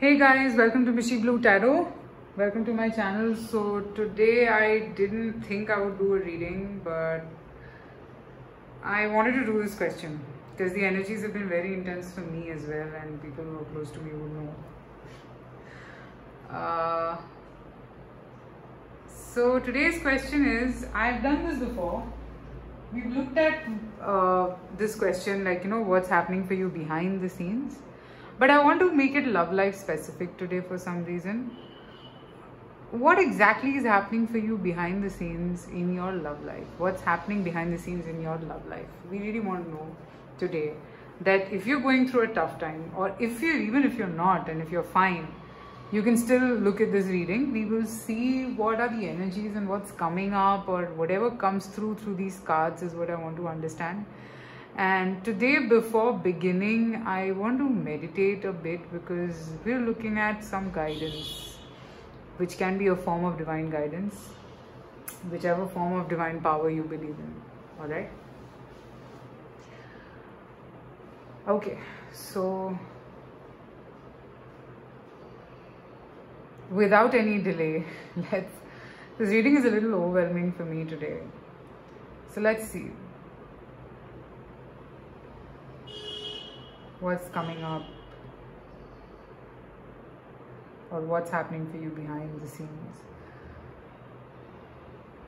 Hey guys, welcome to Mishi Blue Tarot. Welcome to my channel. So today I didn't think I would do a reading, but I wanted to do this question because the energies have been very intense for me as well, and people who are close to me would know. So today's question is, I've done this before. We've looked at this question, like, what's happening for you behind the scenes. But I want to make it love life specific today for some reason. What exactly is happening for you behind the scenes in your love life? What's happening behind the scenes in your love life? We really want to know today that if you're going through a tough time, or even if you're not, and if you're fine, you can still look at this reading. We will see what are the energies and what's coming up, or whatever comes through these cards is what I want to understand. And today, before beginning, I want to meditate a bit because we're looking at some guidance, which can be a form of divine guidance, whichever form of divine power you believe in. All right? Okay, so without any delay, this reading is a little overwhelming for me today. So let's see what's coming up or what's happening for you behind the scenes.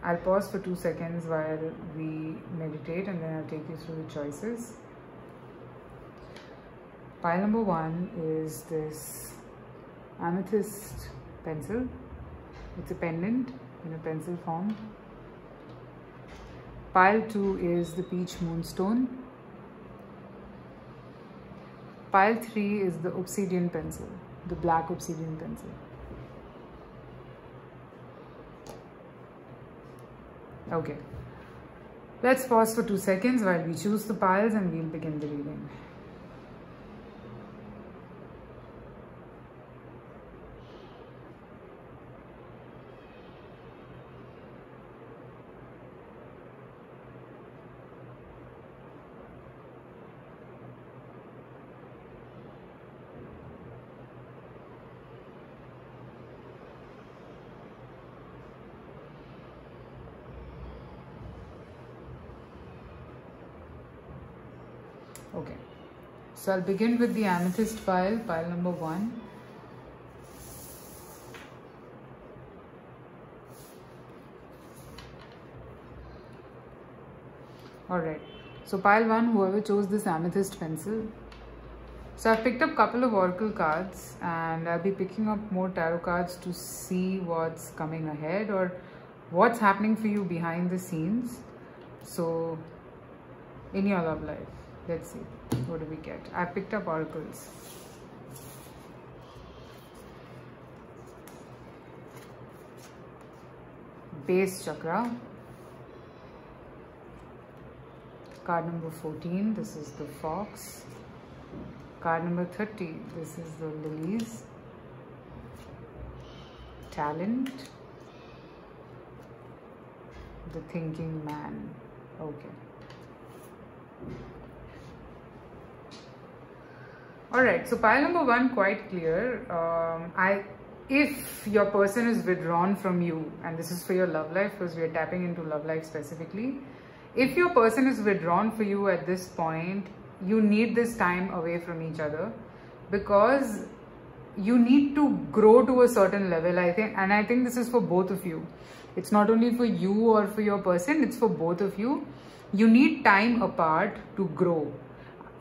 I'll pause for 2 seconds while we meditate, and then I'll take you through the choices. Pile number 1 is this amethyst pencil. It's a pendant in a pencil form. Pile 2 is the peach moonstone. Pile 3 is the obsidian pencil, the black obsidian pencil. Okay, let's pause for 2 seconds while we choose the piles and we'll begin the reading. Okay, so I'll begin with the amethyst pile number 1. Alright, so pile 1, whoever chose this amethyst pencil. So I've picked up a couple of oracle cards, and I'll be picking up more tarot cards to see what's coming ahead or what's happening for you behind the scenes. So in your love life. Let's see, what do we get? I picked up oracles. Base chakra. Card number 14, this is the fox. Card number 30, this is the lilies. Talent. The thinking man. Okay. Alright, so pile number 1, quite clear. If your person is withdrawn from you, and this is for your love life because we are tapping into love life specifically. If your person is withdrawn for you at this point, you need this time away from each other because you need to grow to a certain level, I think. And I think this is for both of you. It's not only for you or for your person, it's for both of you. You need time apart to grow.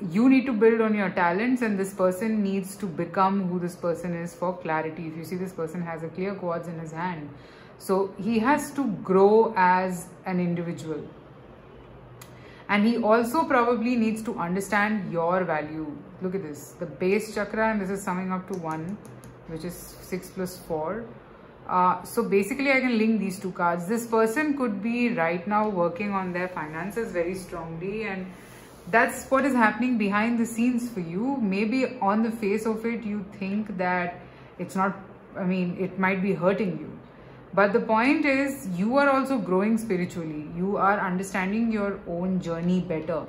You need to build on your talents, and this person needs to become who this person is for clarity. If you see, this person has a clear quartz in his hand. So he has to grow as an individual. And he also probably needs to understand your value. Look at this, the base chakra, and this is summing up to 1, which is 6 plus 4. So basically I can link these 2 cards. This person could be right now working on their finances very strongly, and that's what is happening behind the scenes for you. Maybe on the face of it, you think that it's not, it might be hurting you. But the point is, you are also growing spiritually. You are understanding your own journey better.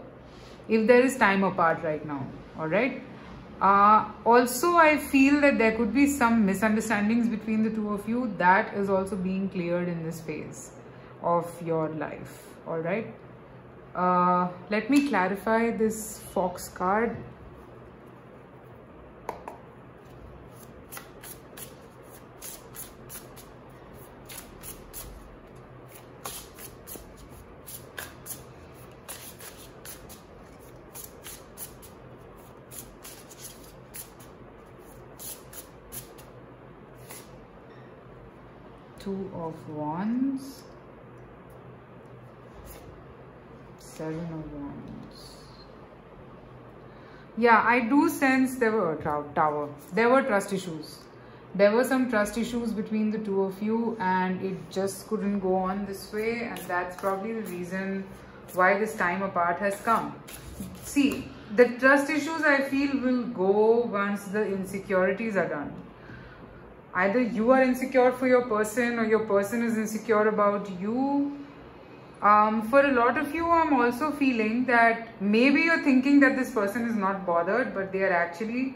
If there is time apart right now, alright? Also, I feel that there could be some misunderstandings between the two of you. That is also being cleared in this phase of your life. All right. Let me clarify this Fox card. Two of Wands, Seven of Wands. Yeah, I do sense there were a tower. There were trust issues. There were some trust issues between the two of you, and it just couldn't go on this way, and that's probably the reason why this time apart has come. See, the trust issues I feel will go once the insecurities are done. Either you are insecure for your person or your person is insecure about you. For a lot of you, I'm also feeling that maybe you're thinking that this person is not bothered, but they actually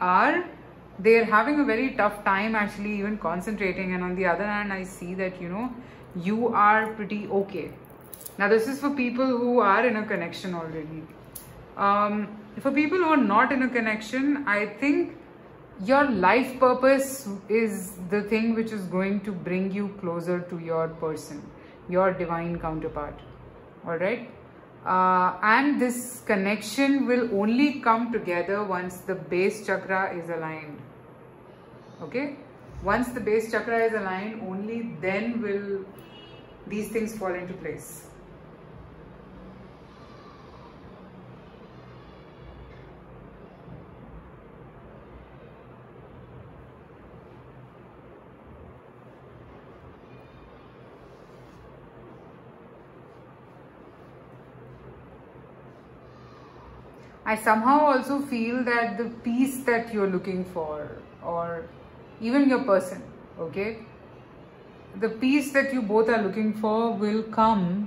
are. They're having a very tough time actually even concentrating. And on the other hand, I see that, you know, you are pretty okay. Now, this is for people who are in a connection already. For people who are not in a connection, I think your life purpose is the thing which is going to bring you closer to your person, your divine counterpart. All right. And this connection will only come together once the base chakra is aligned. Okay. Once the base chakra is aligned, only then will these things fall into place. I somehow also feel that the peace that you're looking for, or even your person, okay, the peace that you both are looking for will come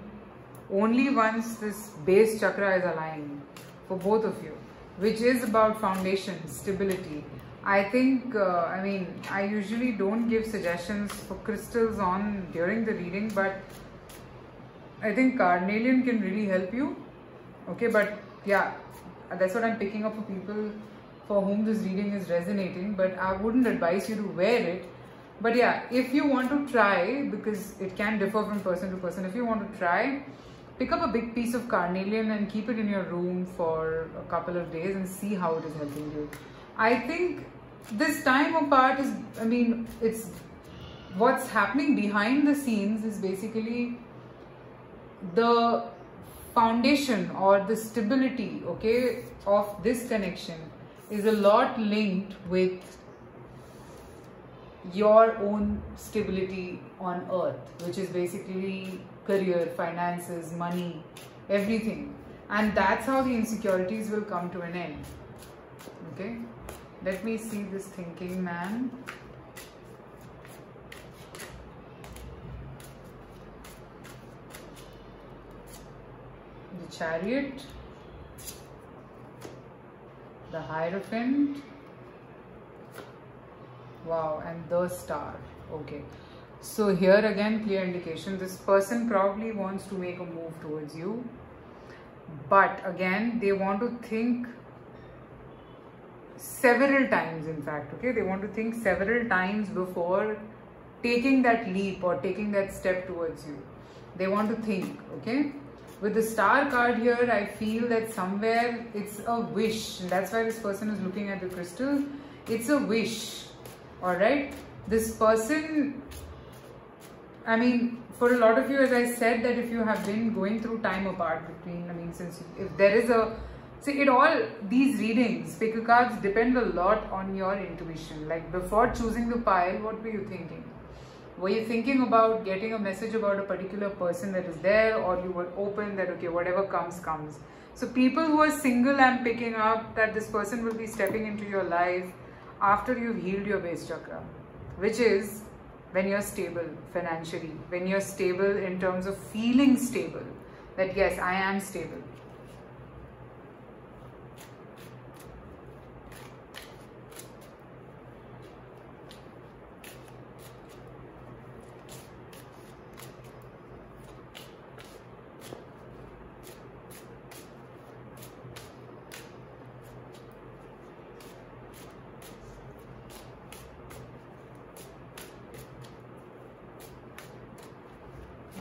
only once this base chakra is aligned for both of you, which is about foundation, stability. I think, I usually don't give suggestions for crystals on during the reading, but I think carnelian can really help you. Okay, but yeah, that's what I'm picking up for people for whom this reading is resonating, but I wouldn't advise you to wear it. But yeah, if you want to try, because it can differ from person to person, if you want to try, pick up a big piece of carnelian and keep it in your room for a couple of days and see how it is helping you. I think this time apart is, it's what's happening behind the scenes is basically the foundation or the stability, okay, of this connection is a lot linked with your own stability on earth, which is basically career, finances, money, everything. And that's how the insecurities will come to an end. Okay, let me see this thinking man. The Chariot, the Hierophant, wow, and the Star. Okay, so here again, clear indication, this person probably wants to make a move towards you, but again, they want to think several times, in fact, okay, they want to think several times before taking that leap or taking that step towards you. They want to think, okay. With the Star card here, I feel that somewhere it's a wish. And that's why this person is looking at the crystal. It's a wish. Alright? This person, for a lot of you, as I said, that if you have been going through time apart between, if there is a, see, these readings, picker cards depend a lot on your intuition. Like before choosing the pile, what were you thinking? Were you thinking about getting a message about a particular person that is there, or you were open that, okay, whatever comes, comes? So people who are single, I'm picking up that this person will be stepping into your life after you've healed your base chakra, which is when you're stable financially, when you're stable in terms of feeling stable, that yes, I am stable.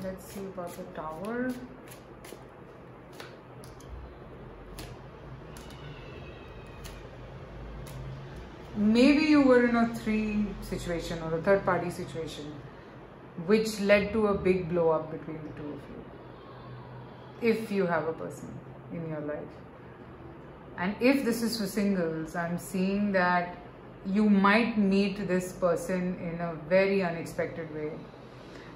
Let's see about the Tower. Maybe you were in a 3 situation or a third party situation, which led to a big blow up between the two of you. If you have a person in your life. And if this is for singles, I'm seeing that you might meet this person in a very unexpected way.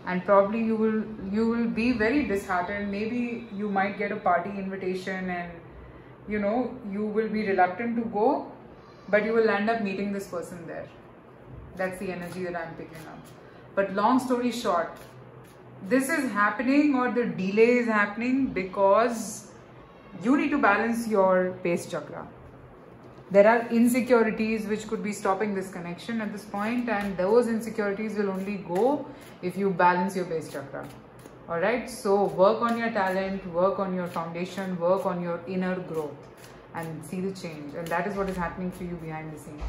And probably you will be very disheartened. Maybe you might get a party invitation and you know you will be reluctant to go, but you will end up meeting this person there. That's the energy that I'm picking up. But long story short, this is happening, or the delay is happening because you need to balance your base chakra. There are insecurities which could be stopping this connection at this point, and those insecurities will only go if you balance your base chakra. Alright, so work on your talent, work on your foundation, work on your inner growth and see the change. And that is what is happening for you behind the scenes.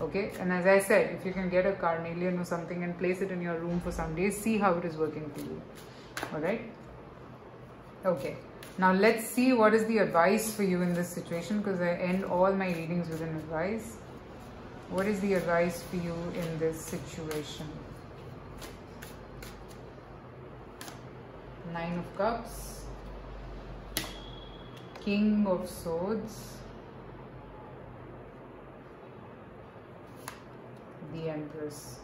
Okay, and as I said, if you can get a carnelian or something and place it in your room for some days, see how it is working for you. Alright, okay. Now let's see what is the advice for you in this situation, because I end all my readings with an advice. What is the advice for you in this situation? 9 of Cups, King of Swords, the Empress.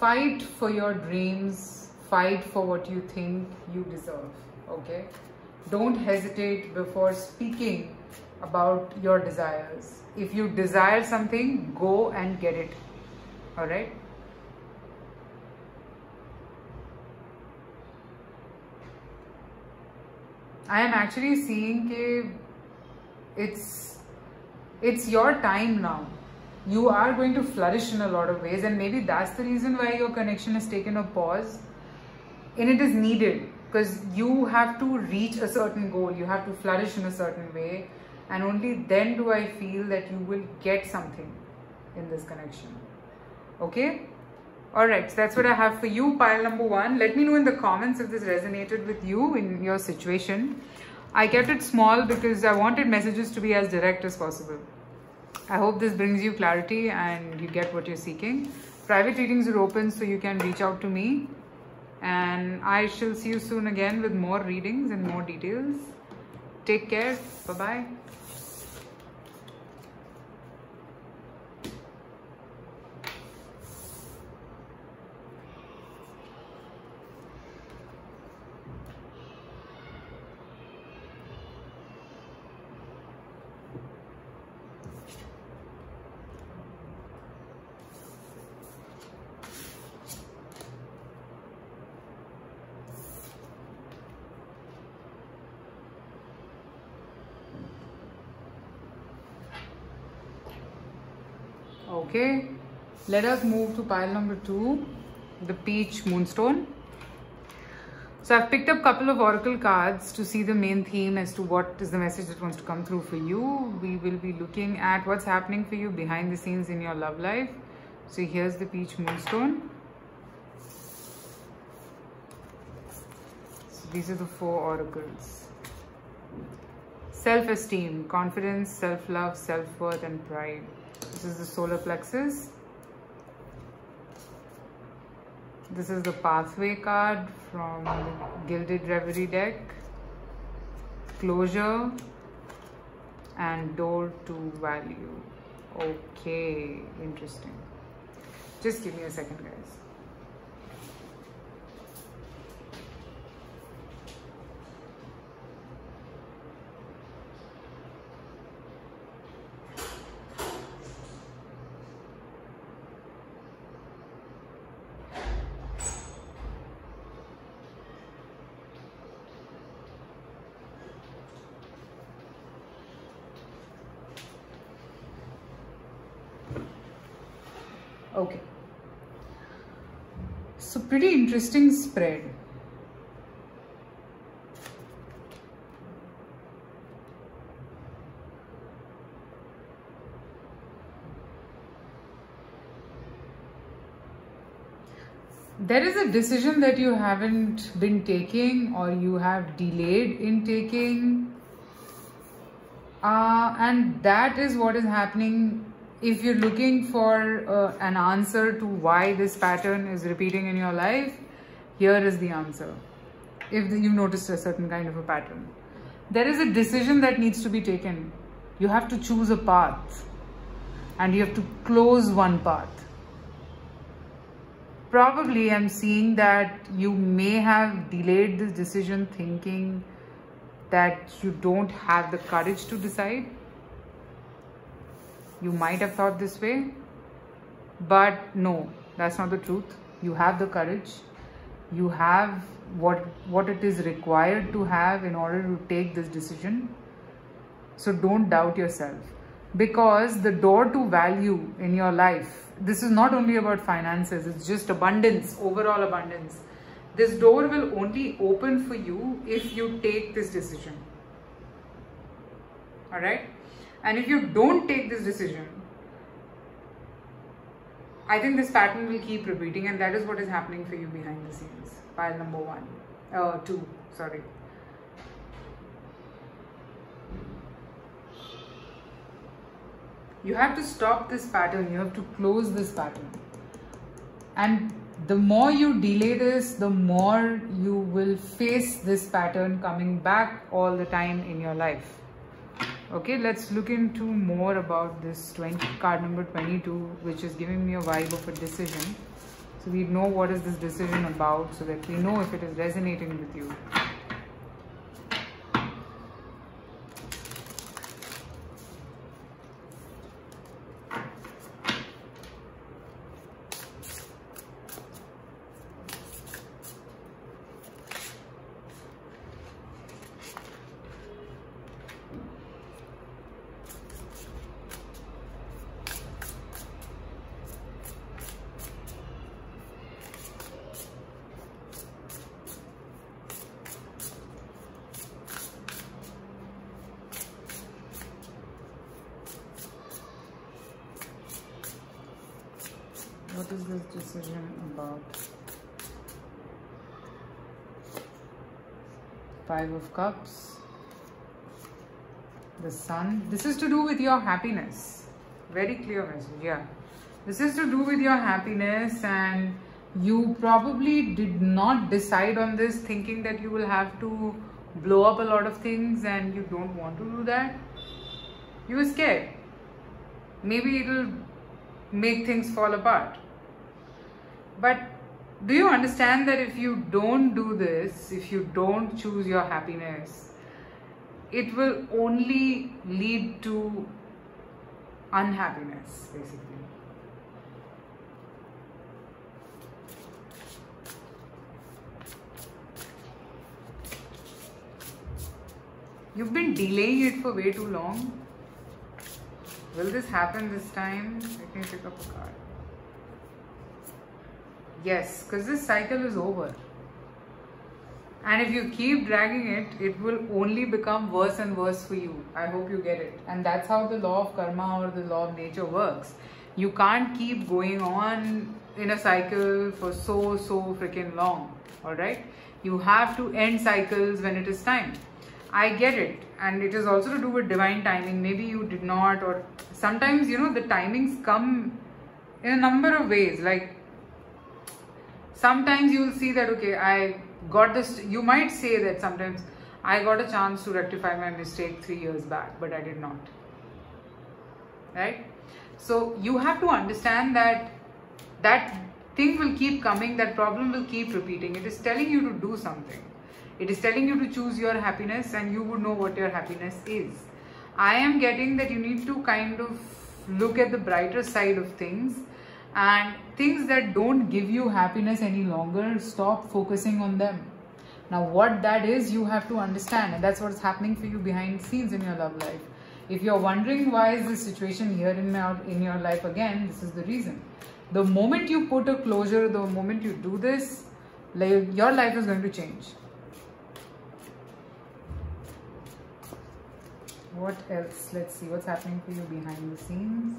Fight for your dreams, fight for what you think you deserve, okay? Don't hesitate before speaking about your desires. If you desire something, go and get it. Alright? I am actually seeing that it's your time now. You are going to flourish in a lot of ways, and maybe that's the reason why your connection has taken a pause. And it is needed. Because you have to reach a certain goal, you have to flourish in a certain way, and only then do I feel that you will get something in this connection. Okay? Alright, so that's what I have for you, pile number 1. Let me know in the comments if this resonated with you in your situation. I kept it small because I wanted messages to be as direct as possible. I hope this brings you clarity and you get what you're seeking. Private readings are open, so you can reach out to me. And I shall see you soon again with more readings and more details. Take care. Bye-bye. Okay, let us move to pile number 2, the Peach Moonstone. So I've picked up a couple of oracle cards to see the main theme as to what is the message that wants to come through for you. We will be looking at what's happening for you behind the scenes in your love life. So here's the Peach Moonstone. So these are the 4 oracles. Self-esteem, confidence, self-love, self-worth and pride. This is the solar plexus. This is the pathway card from the Gilded Reverie deck. Closure and door to value. Okay, interesting. Just give me a second, guys. Okay, so pretty interesting spread. There is a decision that you haven't been taking, or you have delayed in taking, and that is what is happening. If you're looking for an answer to why this pattern is repeating in your life, here is the answer. If you noticed a certain kind of a pattern, there is a decision that needs to be taken. You have to choose a path, and you have to close one path. Probably I'm seeing that you may have delayed this decision thinking that you don't have the courage to decide. You might have thought this way, but no, that's not the truth. You have the courage. You have what it is required to have in order to take this decision. So don't doubt yourself, because the door to value in your life, this is not only about finances, it's just abundance, overall abundance. This door will only open for you if you take this decision. All right? And if you don't take this decision, I think this pattern will keep repeating, and that is what is happening for you behind the scenes. Pile number 2, sorry. You have to stop this pattern. You have to close this pattern. And the more you delay this, the more you will face this pattern coming back all the time in your life. Okay, let's look into more about this card number 22, which is giving me a vibe of a decision. So we know what is this decision about, so that we know if it is resonating with you. What is this decision about? 5 of Cups. The Sun. This is to do with your happiness. Very clear message, yeah. This is to do with your happiness, and you probably did not decide on this thinking that you will have to blow up a lot of things, and you don't want to do that. You were scared. Maybe it'll make things fall apart. But do you understand that if you don't do this, if you don't choose your happiness, it will only lead to unhappiness, basically. You've been delaying it for way too long. Will this happen this time? Let me pick up a card. Yes, because this cycle is over. And if you keep dragging it, it will only become worse and worse for you. I hope you get it. And that's how the law of karma or the law of nature works. You can't keep going on in a cycle for so freaking long. Alright? You have to end cycles when it is time. I get it. And it is also to do with divine timing. Maybe you did not, or sometimes, you know, the timings come in a number of ways. Like, sometimes you will see that, okay, I got this. You might say that sometimes I got a chance to rectify my mistake 3 years back, but I did not. Right? So you have to understand that that thing will keep coming, that problem will keep repeating. It is telling you to do something. It is telling you to choose your happiness, and you would know what your happiness is. I am getting that you need to kind of look at the brighter side of things, and things that don't give you happiness any longer, stop focusing on them. Now what that is, you have to understand, and that's what's happening for you behind the scenes in your love life. If you're wondering why is this situation here in your life again, this is the reason. The moment you put a closure, the moment you do this, your life is going to change. What else? Let's see what's happening for you behind the scenes.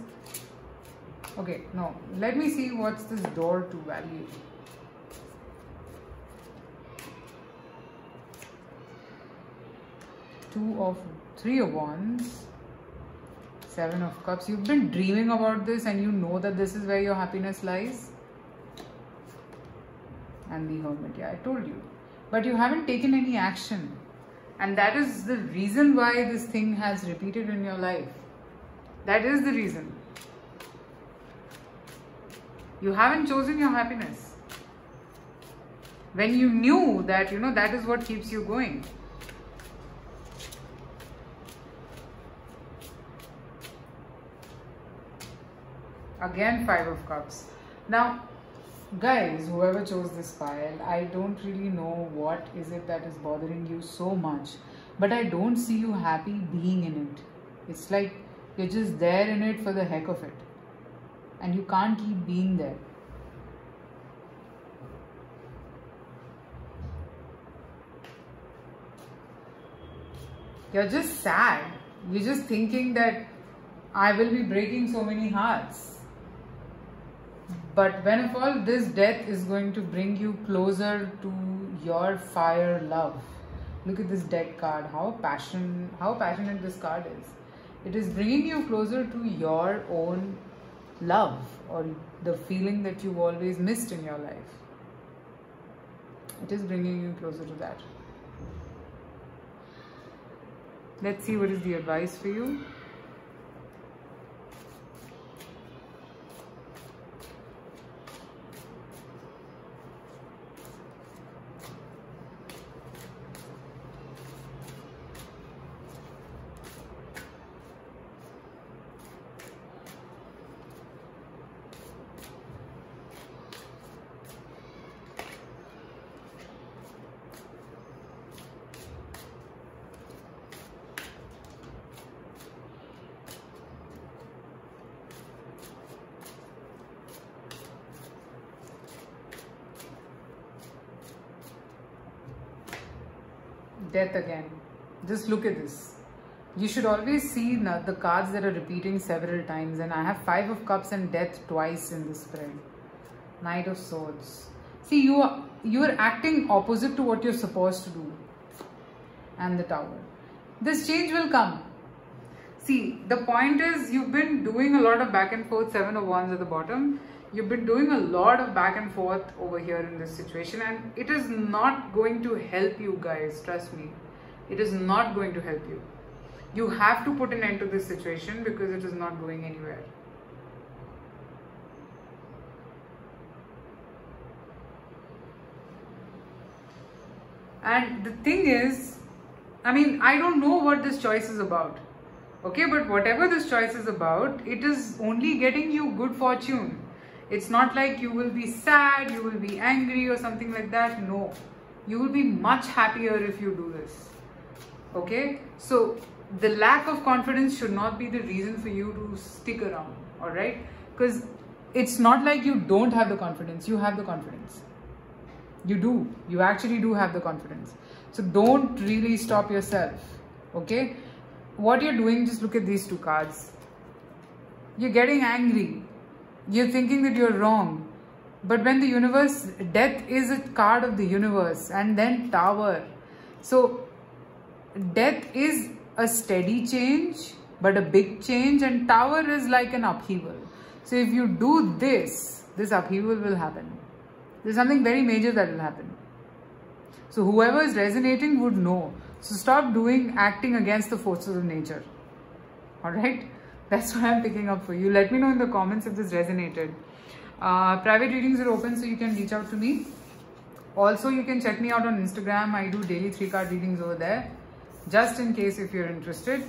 Okay, no, let me see what's this door to value. Three of Wands, Seven of Cups. You've been dreaming about this and you know that this is where your happiness lies. And the Hermit, yeah, I told you. But you haven't taken any action. And that is the reason why this thing has repeated in your life. That is the reason. You haven't chosen your happiness. When you knew that, that is what keeps you going. Again, Five of Cups. Now, guys, whoever chose this pile, I don't really know what is it that is bothering you so much. But I don't see you happy being in it. It's like you're just there in it for the heck of it. And you can't keep being there. You're just sad. You're just thinking that I will be breaking so many hearts. But when of all this, death is going to bring you closer to your fire love. Look at this death card. How passionate this card is. It is bringing you closer to your own love or the feeling that you've always missed in your life. It is bringing you closer to that. Let's see what is the advice for you. Death again. Just look at this. You should always see the cards that are repeating several times, and I have Five of Cups and Death twice in this spread. Knight of Swords. See, you are acting opposite to what you're supposed to do. And the Tower. This change will come. See, the point is you've been doing a lot of back and forth. Seven of Wands at the bottom. You've been doing a lot of back and forth over here in this situation, and it is not going to help you guys, trust me. It is not going to help you. You have to put an end to this situation because it is not going anywhere. And the thing is, I mean, I don't know what this choice is about. Okay, but whatever this choice is about, it is only getting you good fortune. It's not like you will be sad, you will be angry or something like that. No, you will be much happier if you do this. Okay, so the lack of confidence should not be the reason for you to stick around. All right, because it's not like you don't have the confidence. You have the confidence. You do. You actually do have the confidence. So don't really stop yourself. Okay, what you're doing, just look at these two cards. You're getting angry. You're thinking that you're wrong. But when the universe, death is a card of the universe, and then Tower. So death is a steady change, but a big change, and Tower is like an upheaval. So if you do this upheaval will happen. There's something very major that will happen. So whoever is resonating would know. So stop acting against the forces of nature. Alright? That's what I'm picking up for you. Let me know in the comments if this resonated. Private readings are open, so you can reach out to me. Also, you can check me out on Instagram. I do daily 3-card readings over there, just in case if you're interested.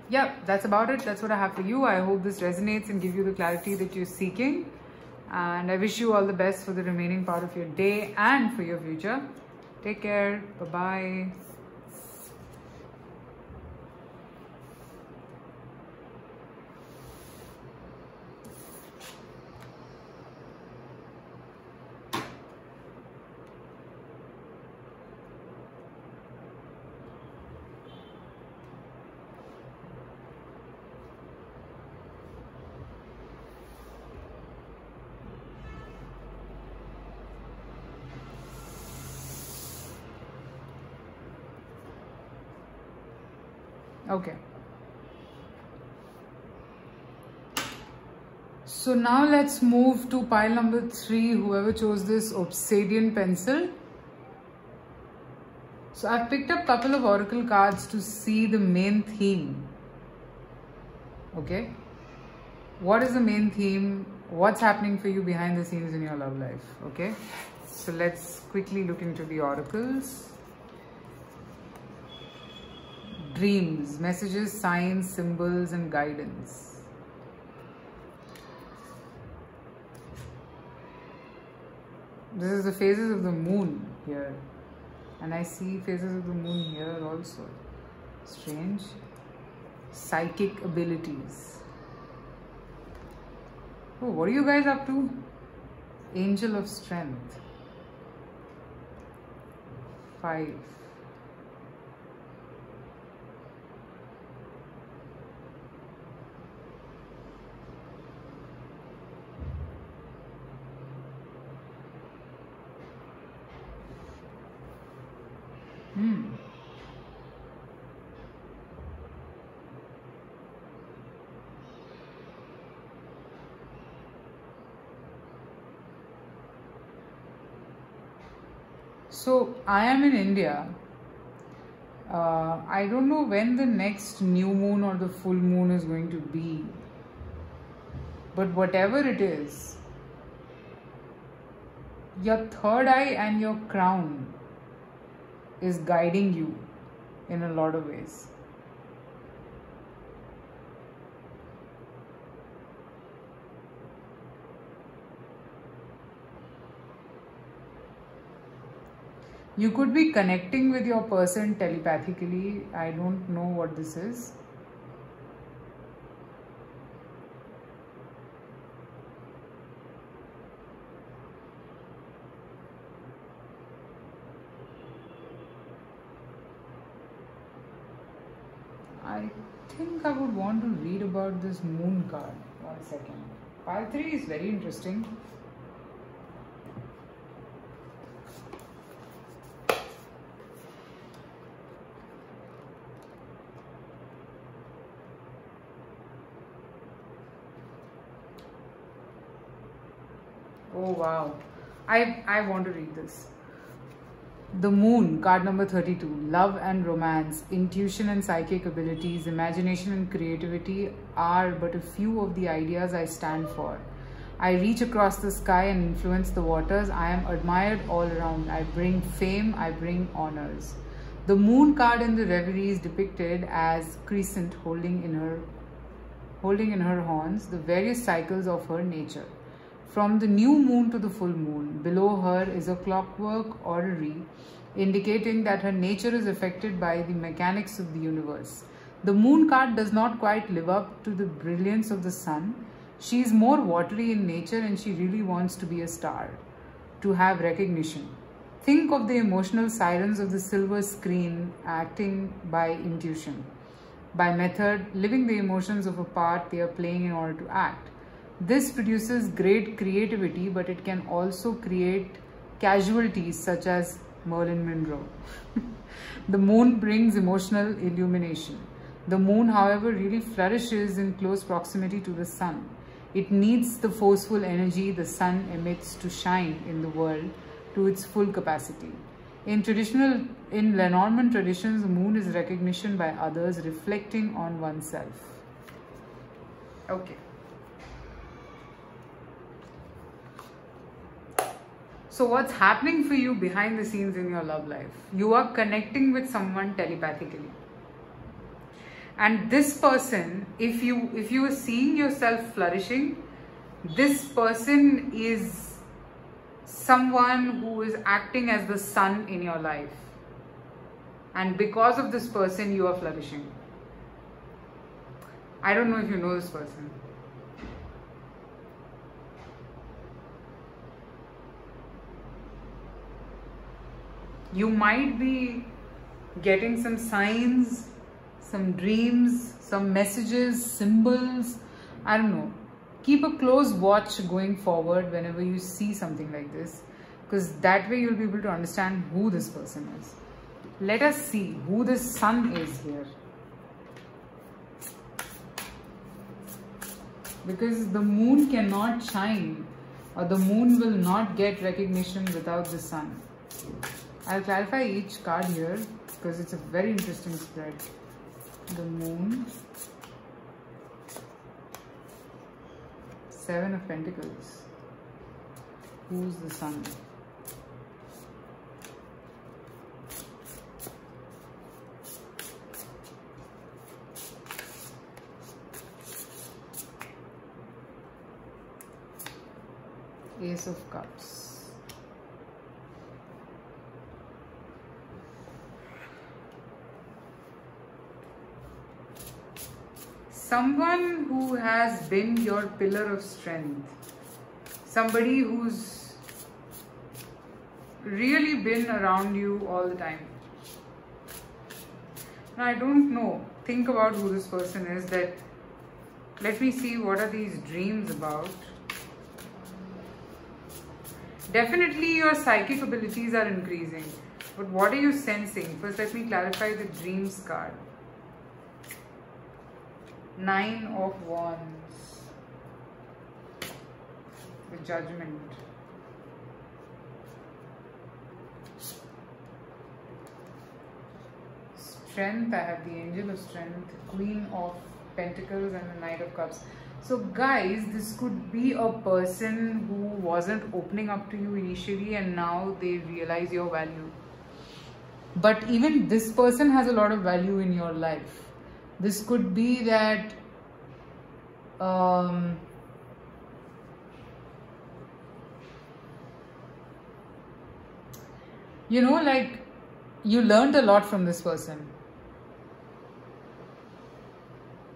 Yeah, that's about it. That's what I have for you. I hope this resonates and give you the clarity that you're seeking. And I wish you all the best for the remaining part of your day and for your future. Take care. Bye-bye. Okay. So now let's move to pile number 3, whoever chose this obsidian pencil. So I've picked up a couple of oracle cards to see the main theme. Okay. What is the main theme? What's happening for you behind the scenes in your love life? Okay. So let's quickly look into the oracles. Dreams, messages, signs, symbols, and guidance. This is the phases of the moon here. And I see phases of the moon here also. Strange. Psychic abilities. Oh, what are you guys up to? Angel of Strength. 5. So I am in India. I don't know when the next new moon or the full moon is going to be. But whatever it is, your third eye and your crown is guiding you in a lot of ways. You could be connecting with your person telepathically. I don't know what this is. I think I would want to read about this moon card. 1 second. Pile 3 is very interesting. Oh wow, I want to read this. The Moon, card number 32. Love and romance, intuition and psychic abilities, imagination and creativity are but a few of the ideas I stand for. I reach across the sky and influence the waters. I am admired all around. I bring fame, I bring honors. The Moon card in the Reverie is depicted as Crescent holding in her horns the various cycles of her nature. From the new moon to the full moon, below her is a clockwork orrery indicating that her nature is affected by the mechanics of the universe. The moon card does not quite live up to the brilliance of the sun. She is more watery in nature and she really wants to be a star, to have recognition. Think of the emotional sirens of the silver screen acting by intuition, by method, living the emotions of a part they are playing in order to act. This produces great creativity, but it can also create casualties such as Marilyn Monroe. The moon brings emotional illumination. The moon, however, really flourishes in close proximity to the sun. It needs the forceful energy the sun emits to shine in the world to its full capacity. In Lenormand traditions, the moon is recognition by others, reflecting on oneself. Okay. So what's happening for you behind the scenes in your love life? You are connecting with someone telepathically. And this person, if you are seeing yourself flourishing, this person is someone who is acting as the sun in your life. And because of this person, you are flourishing. I don't know if you know this person. You might be getting some signs, some dreams, some messages, symbols. I don't know. Keep a close watch going forward whenever you see something like this, because that way you'll be able to understand who this person is. Let us see who this sun is here. because the moon cannot shine, or the moon will not get recognition without the sun. I'll clarify each card here because it's a very interesting spread. The moon, Seven of Pentacles. Who's the sun? Ace of Cups. Someone who has been your pillar of strength. Somebody who's really been around you all the time. Now, I don't know. Think about who this person is. Let me see what are these dreams about. Definitely your psychic abilities are increasing. But what are you sensing? First, let me clarify the dreams card. Nine of Wands. The Judgment. Strength, I have the Angel of Strength, Queen of Pentacles and the Knight of Cups. So guys, this could be a person who wasn't opening up to you initially and now they realize your value. But even this person has a lot of value in your life. This could be that you know, like you learned a lot from this person.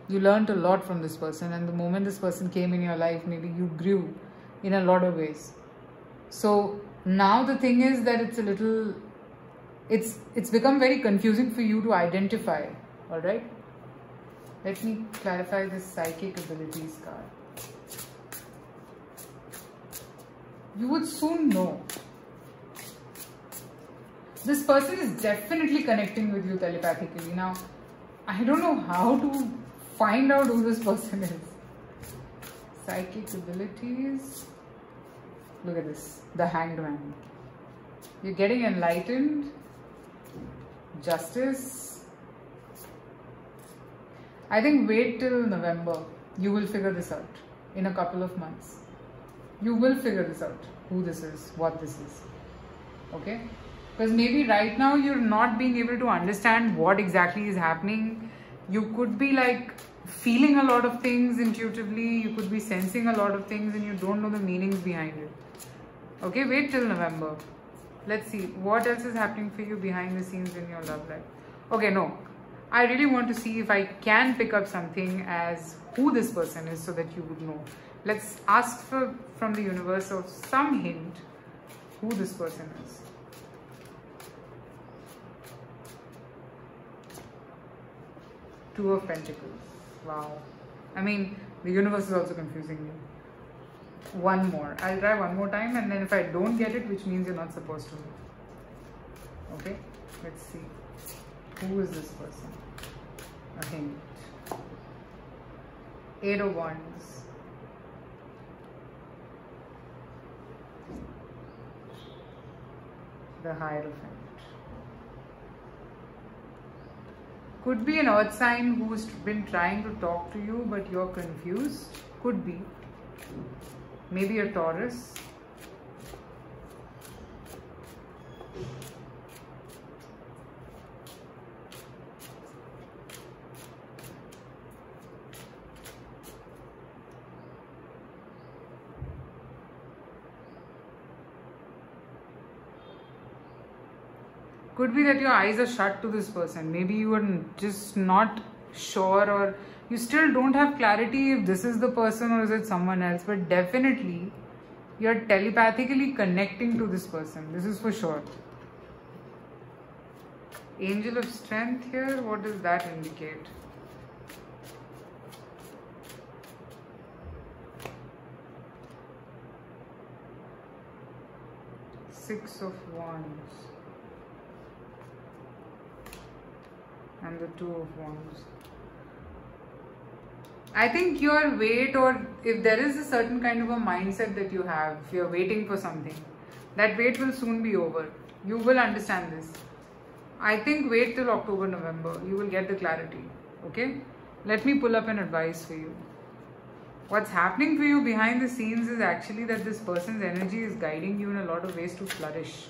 You learned a lot from this person, and the moment this person came in your life, maybe you grew in a lot of ways. So now the thing is that it's become very confusing for you to identify. All right. Let me clarify this psychic abilities card. You would soon know. This person is definitely connecting with you telepathically. Now, I don't know how to find out who this person is. Psychic abilities. Look at this. The Hanged Man. You're getting enlightened. Justice. I think wait till November. You will figure this out. In a couple of months. You will figure this out. Who this is. What this is. Okay? Because maybe right now you're not being able to understand what exactly is happening. You could be like feeling a lot of things intuitively. You could be sensing a lot of things and you don't know the meanings behind it. Okay, wait till November. Let's see what else is happening for you behind the scenes in your love life. Okay, no. I really want to see if I can pick up something as who this person is so that you would know. Let's ask from the universe of some hint who this person is. Two of Pentacles. Wow. I mean, the universe is also confusing me. One more. I'll try one more time, and then if I don't get it, which means you're not supposed to. Okay? Let's see. Who is this person? A hint. Eight of Wands. The Hierophant. Could be an earth sign who's been trying to talk to you, but you're confused. Could be. Maybe a Taurus. Could be that your eyes are shut to this person. Maybe you are just not sure, or you still don't have clarity if this is the person or is it someone else. But definitely, you're telepathically connecting to this person. This is for sure. Angel of Strength here. What does that indicate? Six of Wands. And the Two of Wands. I think your wait, or if there is a certain kind of a mindset that you have, if you're waiting for something, that wait will soon be over. You will understand this. I think wait till October, November. You will get the clarity. Okay? Let me pull up an advice for you. What's happening for you behind the scenes is actually that this person's energy is guiding you in a lot of ways to flourish.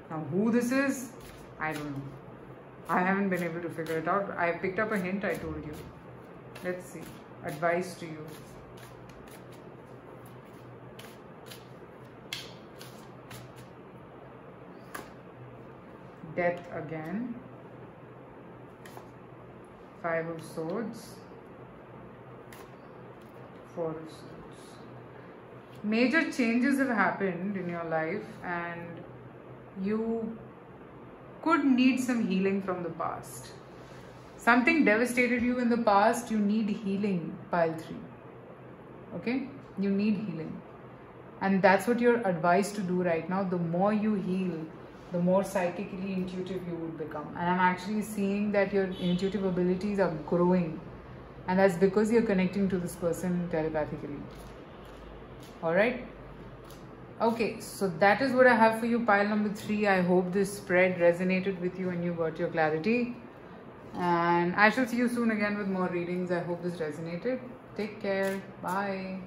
Now, who this is, I don't know. I haven't been able to figure it out. I picked up a hint, I told you. Let's see. Advice to you. Death again. 5 of Swords. 4 of Swords. Major changes have happened in your life and you could need some healing from the past. Something devastated you in the past, you need healing, pile 3. Okay? You need healing. And that's what you're advised to do right now. The more you heal, the more psychically intuitive you would become. And I'm actually seeing that your intuitive abilities are growing. And that's because you're connecting to this person telepathically. Alright? Okay, so that is what I have for you, pile number 3. I hope this spread resonated with you and you got your clarity. And I shall see you soon again with more readings. I hope this resonated. Take care. Bye.